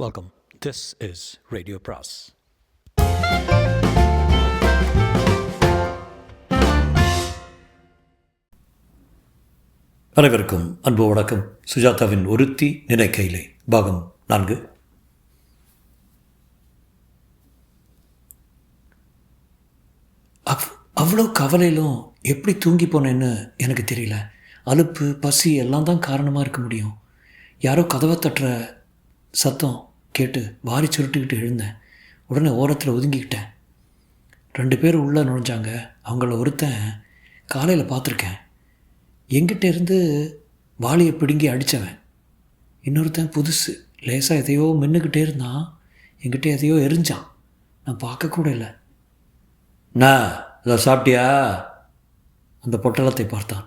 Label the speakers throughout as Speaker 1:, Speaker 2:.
Speaker 1: Welcome. This is Radio Pras.
Speaker 2: அனைவருக்கும் அன்பு வணக்கம். சுஜாதாவின் ஒருத்தி நினைக்கையிலே பாகம் 4. அவ்வளோ கவலையிலும் எப்படி தூங்கி போனேன்னு எனக்கு தெரியல. அலுப்பு பசி எல்லாம் தான் காரணமாக இருக்க முடியும். யாரோ கதவை தட்டுற சத்தம் கேட்டு வாரி சுருட்டிக்கிட்டு எழுந்தேன். உடனே ஓரத்தில் ஒதுங்கிக்கிட்டேன். 2 பேர் உள்ளே நுழைஞ்சாங்க. அவங்கள ஒருத்தன் காலையில் பார்த்துருக்கேன். எங்கிட்ட இருந்து வாளியை பிடுங்கி அடித்தவன். இன்னொருத்தன் புதுசு, லேசாக எதையோ மின்னுக்கிட்டே இருந்தான். என்கிட்ட எதையோ எரிஞ்சான். நான் பார்க்கக்கூட இல்லை. நான் இதை சாப்பிட்டியா? அந்த பொட்டலத்தை பார்த்தான்.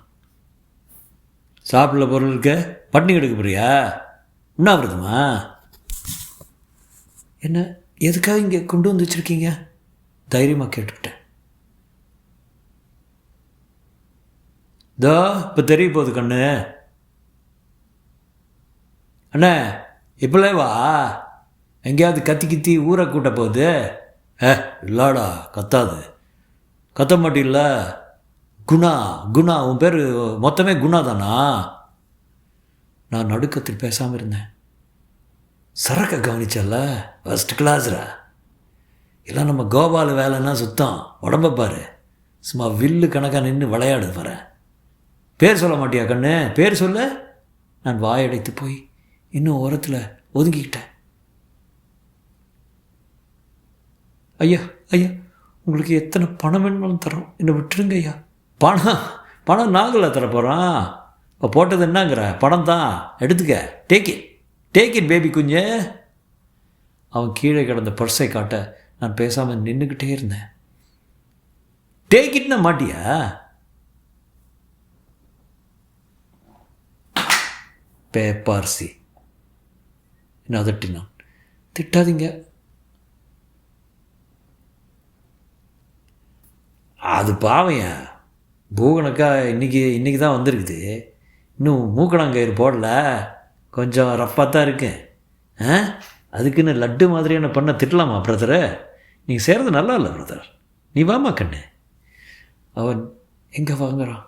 Speaker 2: சாப்பிடல பொருள் இருக்க, பட்டினி கெடுக்க போறியா? உண்ணாவிரதமா? என்ன எதுக்காக இங்கே கொண்டு வந்து வச்சுருக்கீங்க? தைரியமாக கேட்டுக்கிட்டேன். தோ இப்போ தெரிய போகுது கண்ணு. அண்ணே இப்போலே வா. எங்கேயாவது கத்தி ஊரை கூட்ட போகுது? இல்லாடா, கத்தாது. கத்த மாட்டில்ல? குணா குணா, உன் பேர் மொத்தமே குணா தானா? நான் நடுக்கத்தில் பேசாமல் இருந்தேன். சரக்க கவனிச்சல்ல, ஃபஸ்ட் கிளாஸ்ரா. இல்லை நம்ம கோபால் வேலைன்னா சுத்தம். உடம்ப பாரு, சும்மா வில்லு கணக்காக நின்று விளையாடு வர. பேர் சொல்ல மாட்டியா கண்ணு? பேர் சொல்ல. நான் வாயடைத்து போய் இன்னும் ஓரத்தில் ஒதுங்கிக்கிட்டேன். ஐயா ஐயா, உங்களுக்கு எத்தனை பணம் வேணுமாலும் தரோம், என்னை விட்டுருங்க ஐயா. பணம் நாங்கள தர போகிறோம். இப்போ போட்டது என்னங்கிற பணம் தான், எடுத்துக்க. டேக் இட் பேபி குஞ்சு. அவன் கீழே கிடந்த பர்ஸை காட்ட நான் பேசாமல் நின்றுக்கிட்டே இருந்தேன். டேக் இட்னா மாட்டியா? பேப்பார்சி என்ன அதட்டினான். திட்டாதீங்க. அது பாவையா, பூகணக்கா இன்றைக்கி தான் வந்திருக்குது. இன்னும் மூக்கணாங்கயிறு போடல, கொஞ்சம் ரஃப்பாக தான் இருக்கு. அதுக்குன்னு லட்டு மாதிரியான பண்ண திட்டலாமா பிரதரை? நீங்கள் செய்கிறது நல்லா இல்லை பிரதர். நீ வாமா கண்ணு. அவன் எங்கே வாங்குறான்?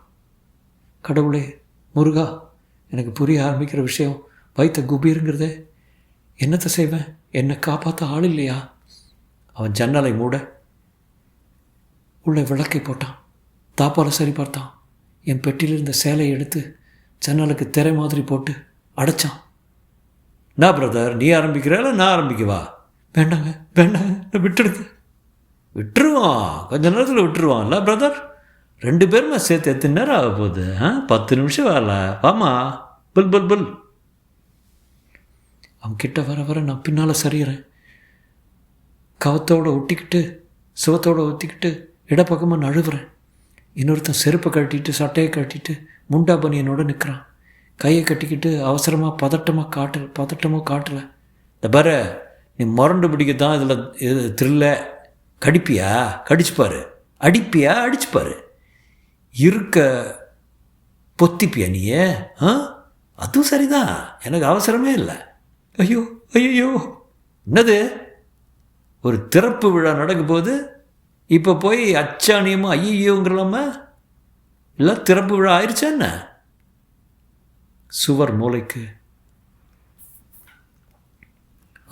Speaker 2: கடவுளே முருகா, எனக்கு புரிய ஆரம்பிக்கிற விஷயம் வைத்த குபீருங்கிறதே. என்னத்தை செய்வேன்? என்னை காப்பாற்ற ஆள் இல்லையா? அவன் ஜன்னலை மூட உள்ளே விளக்கை போட்டான். தாப்பால் சரி பார்த்தான். என் பெட்டியில் இருந்த சேலையை எடுத்து ஜன்னலுக்கு திரை மாதிரி போட்டு அடைச்சான். நான் பிரதர், நீ ஆரம்பிக்கிறால நான் ஆரம்பிக்கவா? வேண்டாங்க நான் விட்டுருவான். கொஞ்ச நேரத்தில் விட்டுருவான்ல பிரதர். 2 பேருமே சேர்த்து எத்தனை நேரம் ஆக போகுது? 10 நிமிஷம் வரல. வாமா, புல். அவன் கிட்ட வர நான் பின்னால் சரிகிறேன். கவத்தோடு ஒட்டிக்கிட்டு சுவத்தோடு ஒத்திக்கிட்டு இடப்பக்கமாக நழுவுறேன். இன்னொருத்தன் செருப்பை கட்டிட்டு சட்டையை கட்டிட்டு முண்டா பனியனோடு நிற்கிறான். கையை கட்டிக்கிட்டு அவசரமாக பதட்டமோ காட்டலை. இந்த பாரு, நீ முரண்டு பிடிக்கத்தான் இதில் த்ரில்ல. கடிப்பியா? கடிச்சுப்பாரு. அடிப்பியா? அடிச்சுப்பாரு. இருக்க பொத்திப்பியா நீயே? அதுவும் சரிதான், எனக்கு அவசரமே இல்லை. ஐயோ என்னது? ஒரு திறப்பு விழா நடக்கும் போது இப்போ போய் அச்சாணியமாக ஐயோங்கிறலாமா? இல்லை திறப்பு விழா ஆயிடுச்சா என்ன? சுவர் மூளைக்கு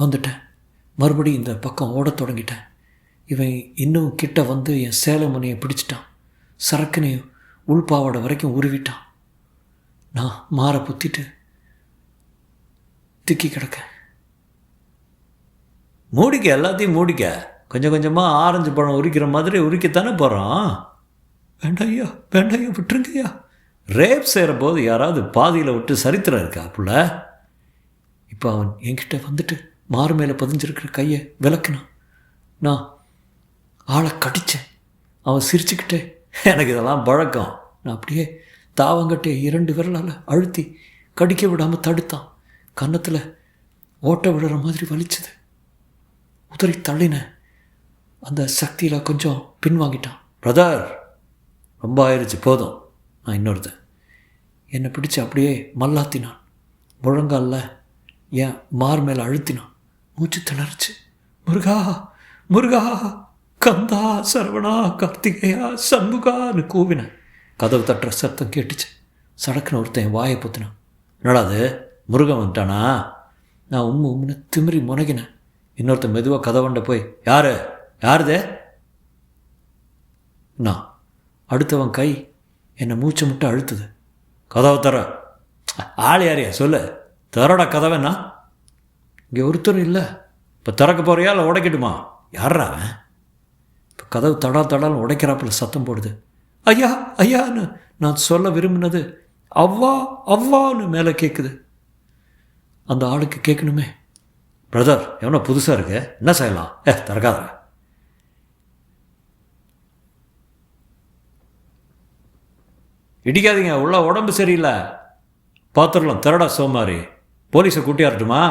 Speaker 2: வந்துட்டேன். மறுபடியும் இந்த பக்கம் ஓடத் தொடங்கிட்டேன். இவன் இன்னும் கிட்ட வந்து என் சேலை முனையை பிடிச்சிட்டான். சரக்குனையும் உள்பாவாடை வரைக்கும் உருவிட்டான். நான் மாற புத்திட்டு திக்கி கிடக்க. மூடிக்க, எல்லாத்தையும் மூடிக்க. கொஞ்சம் கொஞ்சமாக ஆரஞ்சு பழம் உரிக்கிற மாதிரி உரிக்கத்தானே போகிறோம். வேண்டாம் ஐயா விட்டுருங்கய்யா. ரேப் செய்கிற போது யாராவது பாதியில் விட்டு சரித்திரம் இருக்கா புள்ள? இப்போ அவன் என்கிட்ட வந்துட்டு மாறு மேலே பதிஞ்சிருக்கிற கையை விளக்குனான். நான் ஆளை கடித்தேன். அவன் சிரிச்சுக்கிட்டே, எனக்கு இதெல்லாம் பழக்கம். நான் அப்படியே தாவங்கட்டே 2 விரலால் அழுத்தி கடிக்க விடாமல் தடுத்தான். கன்னத்தில் ஓட்ட விடுற மாதிரி வலிச்சது. உதறி தள்ளினேன். அந்த சக்தியில் கொஞ்சம் பின்வாங்கிட்டான். பிரதர், ரொம்ப ஆயிடுச்சு, போதும். நான் இன்னொருத்தன் என்னை பிடிச்சி அப்படியே மல்லாத்தினான். முழங்காலில் என் மார் மேலே அழுத்தினான். மூச்சு திணறுச்சு. முருகா முருகா, கந்தா, சரவணா, கார்த்திகேயா, சண்முகான்னு கூவினேன். கதவு தட்டுற சத்தம் கேட்டுச்சு. சடக்குன்னு ஒருத்தன் என் வாயை பொத்தினான். என்னடா அது, முருகன் வந்துட்டானா? நான் உம்முன்னு திமிரி முனகினேன். இன்னொருத்தன் மெதுவாக கதவண்ட போய், யாருதே? நான். அடுத்தவன் கை என்னை மூச்சை முட்டை அழுத்துது. கதவை தர. ஆள் யாரையா சொல்லு, தரடா கதவைன்னா. இங்கே ஒருத்தரும் இல்லை. இப்போ திறக்க போறியா இல்லை உடைக்கட்டுமா? யாரா அவன்? இப்போ கதவு தடால்னு உடைக்கிறாப்புல சத்தம் போடுது. ஐயா ஐயான்னு நான் சொல்ல விரும்பினது அவ்வான்னு மேலே கேட்குது. அந்த ஆளுக்கு கேட்கணுமே. பிரதர், எவனோ புதுசாக இருக்கு, என்ன செய்யலாம்? திறக்காத. இடிக்காதீங்க, உள்ள உடம்பு சரியில்லை. பார்த்துடலாம், திறடா சோமாரி. போலீஸை கூட்டியாரட்டுமா?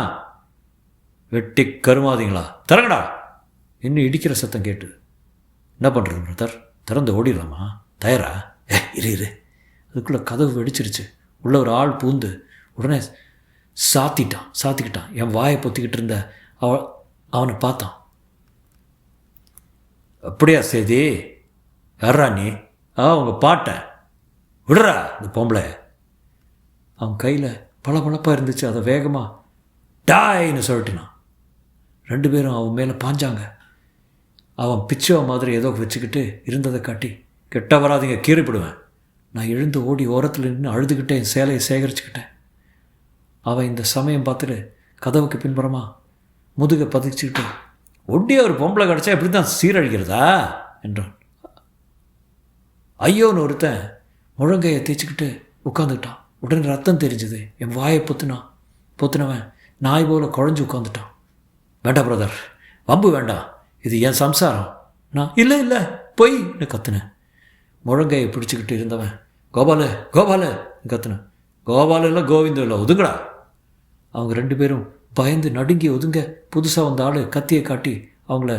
Speaker 2: வெட்டி கருமாதீங்களா, திறங்கடா. இன்னும் இடிக்கிற சத்தம் கேட்டு. என்ன பண்ணுறது பிரதர், திறந்து ஓடிடலாமா? தயாரா? இரு. அதுக்குள்ளே கதவு வெடிச்சிருச்சு. உள்ள ஒரு ஆள் பூந்து உடனே சாத்திக்கிட்டான். என் வாயை பொத்திக்கிட்டு இருந்த அவனை பார்த்தான். அப்படியா சேதி, யாரா நீ? உங்கள் பாட்டை விடுறா இந்த பொம்பளை. அவன் கையில் பளபளப்பாக இருந்துச்சு. அதை வேகமாக டாய்ன்னு சொல்லிட்டினான். 2 பேரும் அவன் மேலே பாஞ்சாங்க. அவன் பிச்சவ மாதிரி ஏதோ வச்சுக்கிட்டு இருந்ததை காட்டி, கெட்ட வராதிங்க, கீறிப்பிடுவேன். நான் எழுந்து ஓடி ஓரத்தில் நின்று அழுதுகிட்டே என் சேலையை சேகரிச்சுக்கிட்டேன். அவன் இந்த சமயம் பார்த்துட்டு கதவுக்கு பின்புறமாக முதுகை பதிச்சுக்கிட்டு, ஒட்டியே ஒரு பொம்பளை கிடச்சா எப்படி தான் சீரழிக்கிறதா என்றான். ஐயோன்னு ஒருத்தன் முழங்கையை தேய்ச்சிக்கிட்டு உட்காந்துக்கிட்டான். உடனே ரத்தம் தெரிஞ்சுது. என் வாயை பொத்துனவன் நாய் போல் குழஞ்சி உட்காந்துட்டான். வேண்டாம் பிரதர், வம்பு வேண்டாம், இது என் சம்சாரம். நான் இல்லை பொய்ன்னு கத்துனேன். முழங்கையை பிடிச்சிக்கிட்டு இருந்தவன் கோபாலு கத்துனேன். கோபாலு இல்லை, கோவிந்தம் இல்லை, ஒதுங்கடா. அவங்க 2 பேரும் பயந்து நடுங்கி ஒதுங்க. புதுசாக வந்த ஆள் கத்தியை காட்டி அவங்கள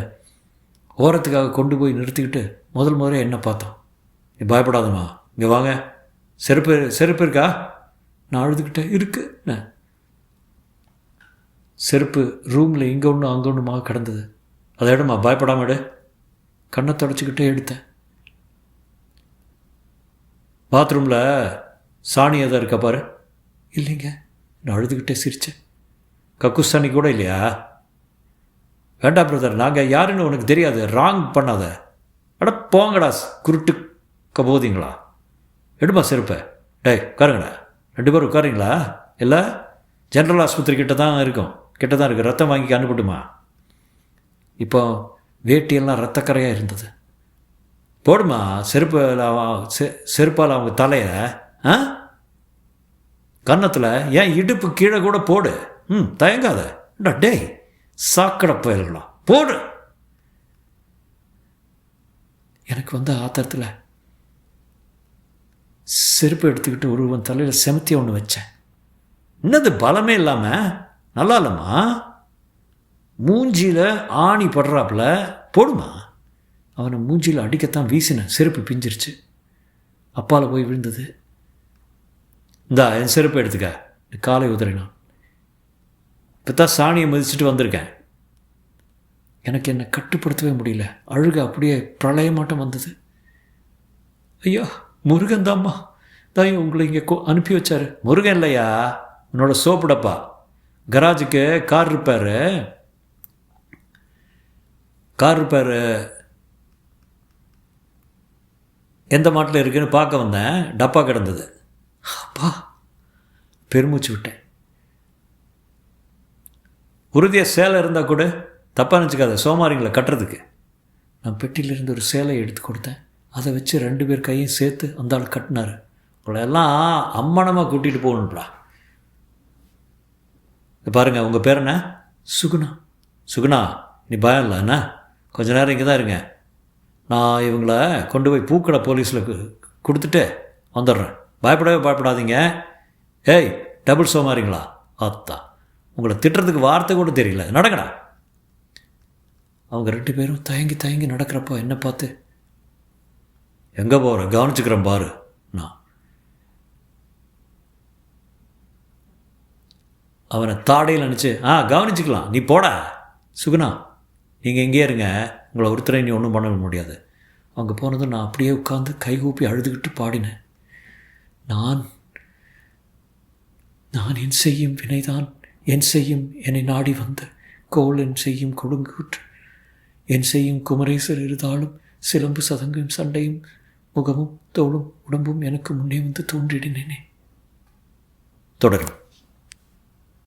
Speaker 2: ஓரத்துக்காக கொண்டு போய் நிறுத்திக்கிட்டு முதல்ல என்ன பார்த்தான். நீ பயப்படாதம்மா, இங்கே வாங்க. செருப்பு இருக்கா? நான் அழுதுகிட்டேன். இருக்கு. செருப்பு ரூமில் இங்கே ஒன்று அங்கே ஒன்றுமாக கிடந்தது. அதை எடுமா, பயப்படாம எடு. கண்ணை தொடச்சிக்கிட்டே எடுத்தேன். பாத்ரூமில் சாணி எதாவது இருக்கா பாரு. இல்லைங்க. நான் அழுதுகிட்டே சிரித்தேன். கக்கூஸ் சாணி கூட இல்லையா? வேண்டாம் பிரதர், நாங்கள் யாருன்னு உனக்கு தெரியாது, ராங் பண்ணாத. அட போங்கடா குருட்டு கபோதிங்களா. எடுமா செருப்பை. உட்காருங்கடா. 2 பேரும் உட்காருங்களா? இல்லை, ஜென்ரல் ஆஸ்பத்திரி கிட்ட தான் இருக்குது. ரத்தம் வாங்கி அனுப்பட்டுமா? இப்போ வேட்டியெல்லாம் ரத்தக்கரையாக இருந்தது. போடுமா செருப்பால் அவங்க தலையை கன்னத்தில், ஏன் இடுப்பு கீழே கூட போடு. தயங்காத. டேய் சாக்கடை பயல்களா, போடு. எனக்கு வந்த ஆத்திரத்தில் செருப்பு எடுத்துக்கிட்டு ஒருவன் தலையில் செமத்திய ஒன்று வச்சேன். என்னது பலமே இல்லாமல், நல்லா இல்லைம்மா. மூஞ்சியில் ஆணி படுறாப்புல, போடுமா. அவனை மூஞ்சியில் அடிக்கத்தான் வீசினேன். செருப்பு பிஞ்சிருச்சு. அப்பால் போய் விழுந்தது. இந்தா என் செருப்பை எடுத்துக்க. காலை உதறினான். இப்போ தான் சாணியை மதிச்சுட்டு வந்திருக்கேன். எனக்கு என்னை கட்டுப்படுத்தவே முடியல. அழுக அப்படியே பிரளயமாட்டம் வந்தது. ஐயா, முருகன் தாம்மா தான் உங்களை இங்கே அனுப்பி வச்சார். முருகன் இல்லையா, உன்னோட சோப்புடப்பா. கராஜுக்கு கார் ரிப்பேரு எந்த மாட்டில் இருக்குன்னு பார்க்க வந்தேன். டப்பா கிடந்தது. அப்பா, பெருமூச்சு விட்டேன். உறுதியாக சேலை இருந்தால் கூட தப்பாக நினச்சிக்காத, சோமாரிங்களை கட்டுறதுக்கு. நான் பெட்டியிலேருந்து ஒரு சேலையை எடுத்து கொடுத்தேன். அதை வச்சு 2 பேர் கையும் சேர்த்து அந்த ஆள் கட்டினார். உங்களை எல்லாம் அம்மனமாக கூட்டிகிட்டு போகணும்டா. பாருங்கள், உங்கள் பேர் என்ன? சுகுணா. நீ பயம் இல்லை என்ன? கொஞ்ச நேரம் இங்கே தான் இருங்க. நான் இவங்கள கொண்டு போய் பூக்கடை போலீஸில் கொடுத்துட்டு வந்துடுறேன். பயப்படாதீங்க. ஏய், டபுள் சோமாரிங்களா? அத்தா, உங்களை திட்டுறதுக்கு வார்த்தை கூட தெரியல, நடக்கடா. அவங்க 2 பேரும் தயங்கி நடக்கிறப்போ என்ன பார்த்து, எங்கே போகிற, கவனிச்சுக்கிறேன் பாரு. நான் அவனை தாடையில் நினச்சி, கவனிச்சுக்கலாம், நீ போட சுகுணா, நீங்கள் எங்கேயே இருங்க, உங்களை ஒருத்தரை நீ ஒன்றும் பண்ண முடியாது. அங்கே போனதும் நான் அப்படியே உட்காந்து கைகூப்பி அழுதுகிட்டு பாடினேன். நான் என் செய்யும் வினைதான், என் செய்யும் என்னை நாடி வந்த கோல், என் செய்யும் கொடுங்குற்று, என் செய்யும் குமரேசர் இருந்தாலும் சிலம்பு சதங்கும் சண்டையும் முகமும் தோளும் உடம்பும் எனக்கு முன்னே வந்து தோன்றிடினேனே. தொடரும்.